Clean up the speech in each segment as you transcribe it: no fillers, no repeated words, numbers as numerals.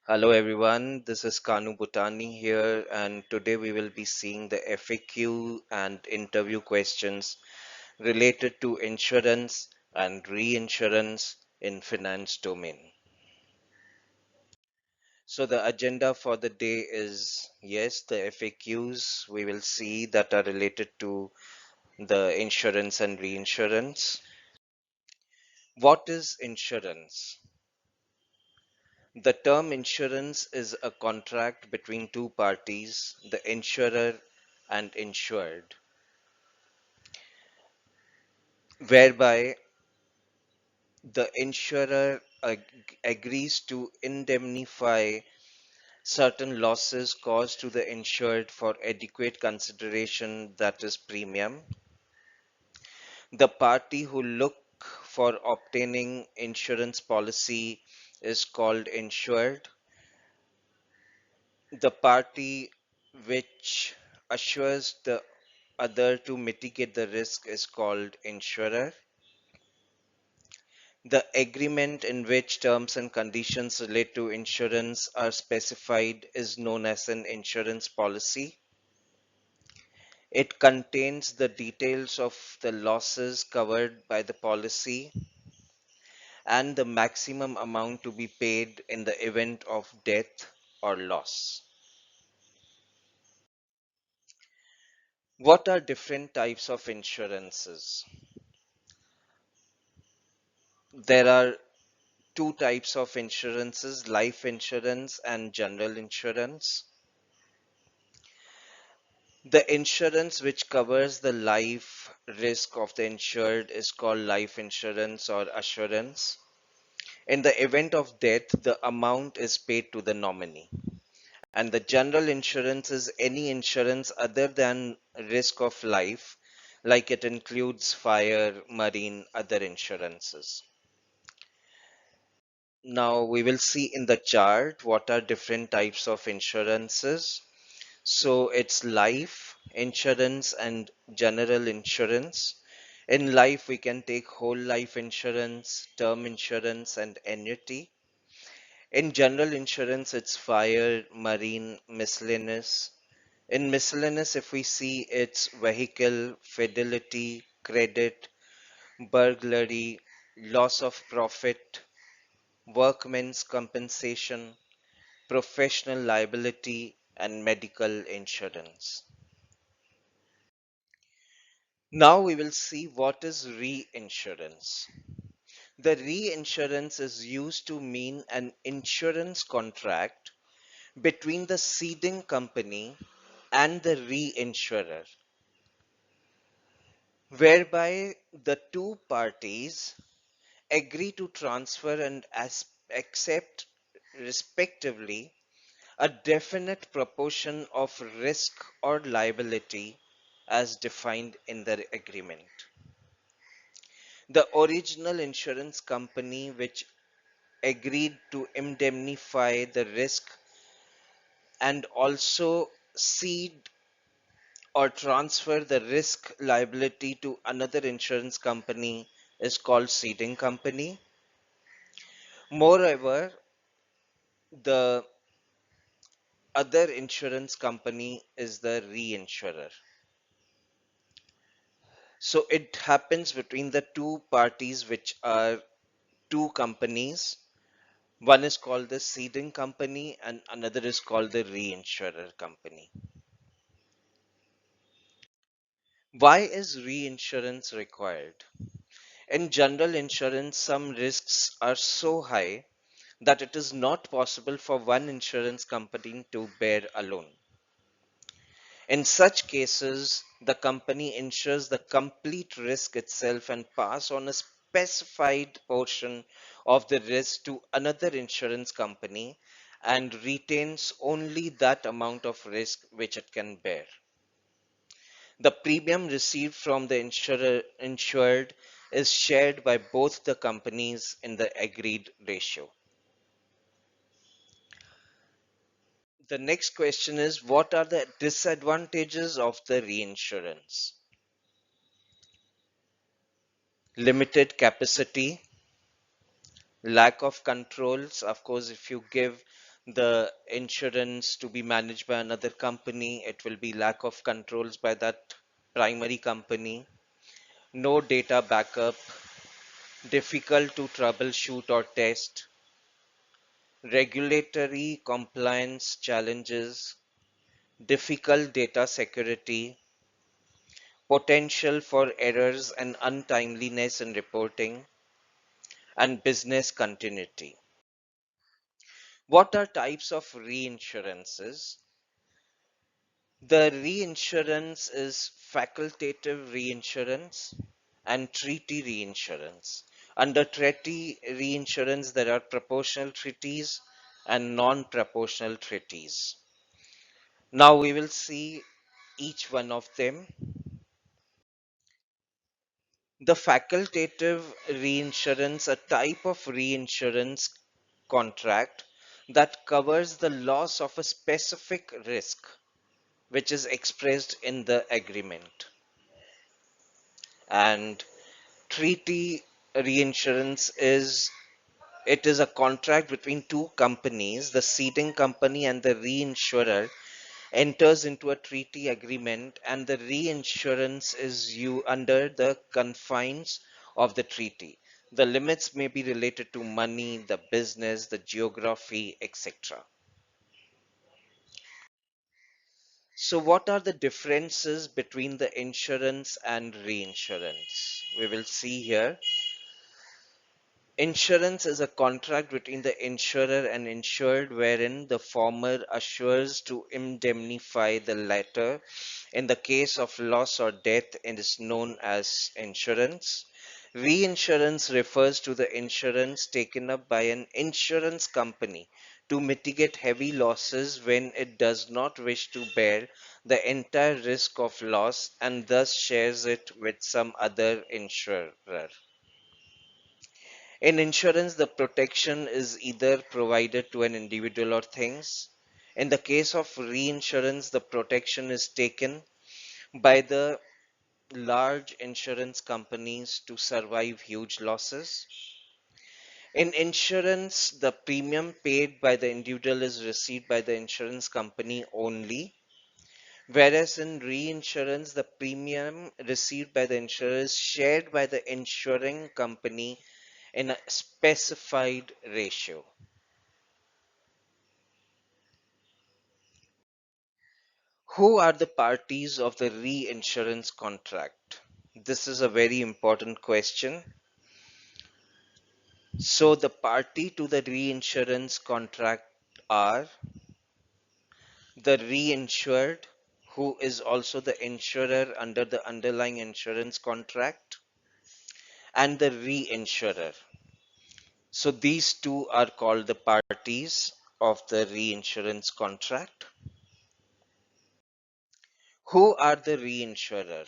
Hello everyone, this is Kanu Butani here, and today we will be seeing the FAQ and interview questions related to insurance and reinsurance in finance domain. So the agenda for the day is, yes, the FAQs we will see that are related to the insurance and reinsurance. What is insurance? The term insurance is a contract between two parties, the insurer and insured, whereby the insurer agrees to indemnify certain losses caused to the insured for adequate consideration, that is premium. The party who look for obtaining insurance policy is called insured. The party which assures the other to mitigate the risk is called insurer. The agreement in which terms and conditions relate to insurance are specified is known as an insurance policy. It contains the details of the losses covered by the policy and the maximum amount to be paid in the event of death or loss. What are different types of insurances? There are two types of insurances, life insurance and general insurance. The insurance which covers the life risk of the insured is called life insurance or assurance. In the event of death, the amount is paid to the nominee. And the general insurance is any insurance other than risk of life, like it includes fire, marine, other insurances. Now we will see in the chart what are different types of insurances. So it's life insurance and general insurance. In life, we can take whole life insurance, term insurance, and annuity. In general insurance, it's fire, marine, miscellaneous. In miscellaneous, if we see it's vehicle, fidelity, credit, burglary, loss of profit, workmen's compensation, professional liability, and medical insurance. Now we will see what is reinsurance. The reinsurance is used to mean an insurance contract between the ceding company and the reinsurer, whereby the two parties agree to transfer and accept respectively a definite proportion of risk or liability as defined in the agreement. The original insurance company which agreed to indemnify the risk and also cede or transfer the risk liability to another insurance company is called ceding company. Moreover, the other insurance company is the reinsurer. So it happens between the two parties, which are two companies. One is called the ceding company and another is called the reinsurer company. Why is reinsurance required? In general insurance, some risks are so high that it is not possible for one insurance company to bear alone. In such cases, the company insures the complete risk itself and pass on a specified portion of the risk to another insurance company and retains only that amount of risk which it can bear. The premium received from the insured is shared by both the companies in the agreed ratio. The next question is, what are the disadvantages of the reinsurance? Limited capacity, lack of controls. Of course, if you give the insurance to be managed by another company. It will be lack of controls by that primary company, no data backup, difficult to troubleshoot or test, regulatory compliance challenges, difficult data security, potential for errors and untimeliness in reporting, and business continuity. What are types of reinsurances? The reinsurance is facultative reinsurance and treaty reinsurance. Under treaty reinsurance, there are proportional treaties and non-proportional treaties. Now we will see each one of them. The facultative reinsurance, a type of reinsurance contract that covers the loss of a specific risk which is expressed in the agreement. And treaty reinsurance is, it is a contract between two companies. The ceding company and the reinsurer enters into a treaty agreement, and the reinsurance is you under the confines of the treaty. The limits may be related to money, the business, the geography, etc. So what are the differences between the insurance and reinsurance? We will see here. Insurance is a contract between the insurer and insured wherein the former assures to indemnify the latter. In the case of loss or death, it is known as insurance. Reinsurance refers to the insurance taken up by an insurance company to mitigate heavy losses when it does not wish to bear the entire risk of loss and thus shares it with some other insurer. In insurance, the protection is either provided to an individual or things. In the case of reinsurance, the protection is taken by the large insurance companies to survive huge losses. In insurance, the premium paid by the individual is received by the insurance company only, whereas in reinsurance, the premium received by the insurer is shared by the insuring company in a specified ratio. Who are the parties of the reinsurance contract? This is a very important question. So the party to the reinsurance contract are the reinsured, who is also the insurer under the underlying insurance contract, and the reinsurer. So these two are called the parties of the reinsurance contract. Who are the reinsurer?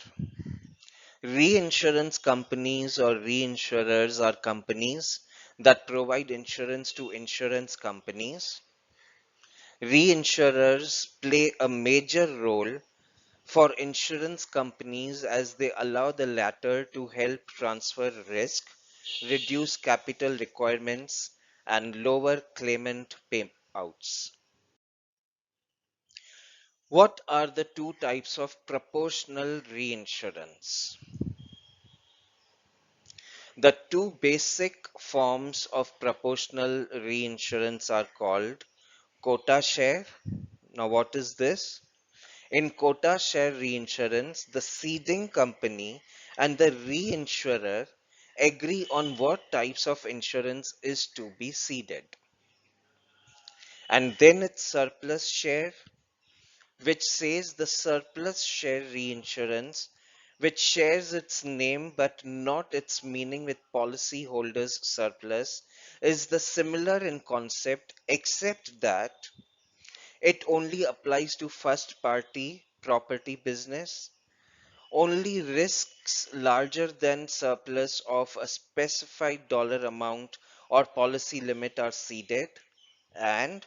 Reinsurance companies or reinsurers are companies that provide insurance to insurance companies. Reinsurers play a major role for insurance companies as they allow the latter to help transfer risk, reduce capital requirements, and lower claimant payouts. What are the two types of proportional reinsurance? The two basic forms of proportional reinsurance are called quota share. Now, what is this? In quota share reinsurance, the ceding company and the reinsurer agree on what types of insurance is to be ceded. And then it's surplus share, which says the surplus share reinsurance, which shares its name but not its meaning with policyholders' surplus, is the similar in concept except that it only applies to first party property business. Only risks larger than surplus of a specified dollar amount or policy limit are ceded, and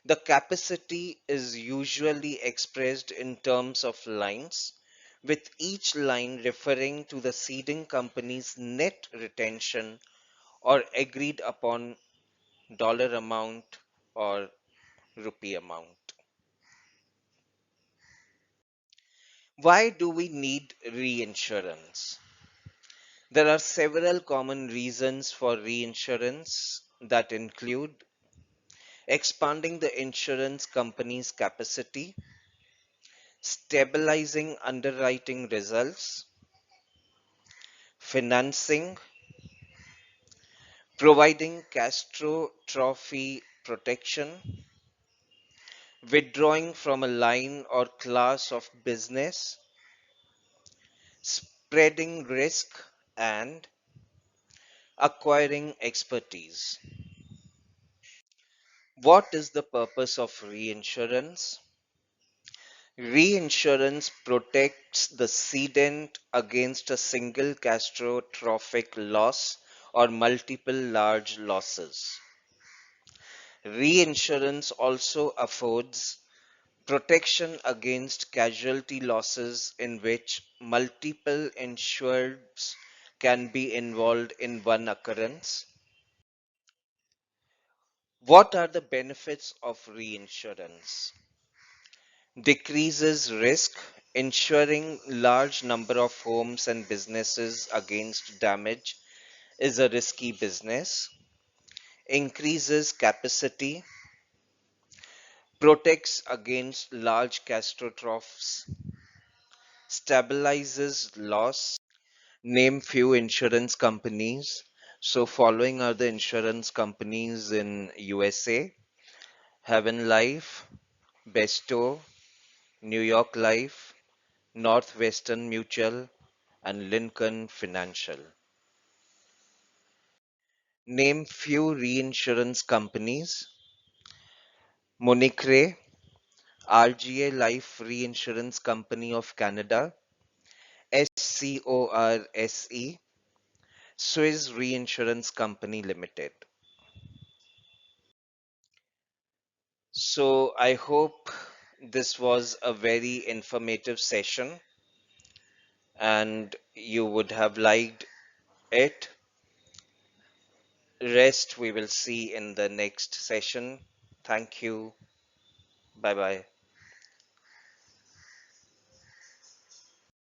the capacity is usually expressed in terms of lines, with each line referring to the ceding company's net retention or agreed upon dollar amount or rupee amount. Why do we need reinsurance? There are several common reasons for reinsurance that include expanding the insurance company's capacity, stabilizing underwriting results, financing, providing catastrophe protection, withdrawing from a line or class of business, spreading risk, and acquiring expertise. What is the purpose of reinsurance? Reinsurance protects the cedent against a single catastrophic loss or multiple large losses. Reinsurance also affords protection against casualty losses in which multiple insureds can be involved in one occurrence. What are the benefits of reinsurance? Decreases risk, ensuring large number of homes and businesses against damage is a risky business. Increases capacity, protects against large catastrophes, stabilizes loss. Name few insurance companies. So following are the insurance companies in USA: Heaven Life, Besto, New York Life, Northwestern Mutual, and Lincoln Financial. Name few reinsurance companies: Monicre, RGA Life Reinsurance Company of Canada, SCORSE, Swiss Reinsurance Company Limited. So I hope this was a very informative session and you would have liked it. Rest we will see in the next session. Thank you. Bye bye.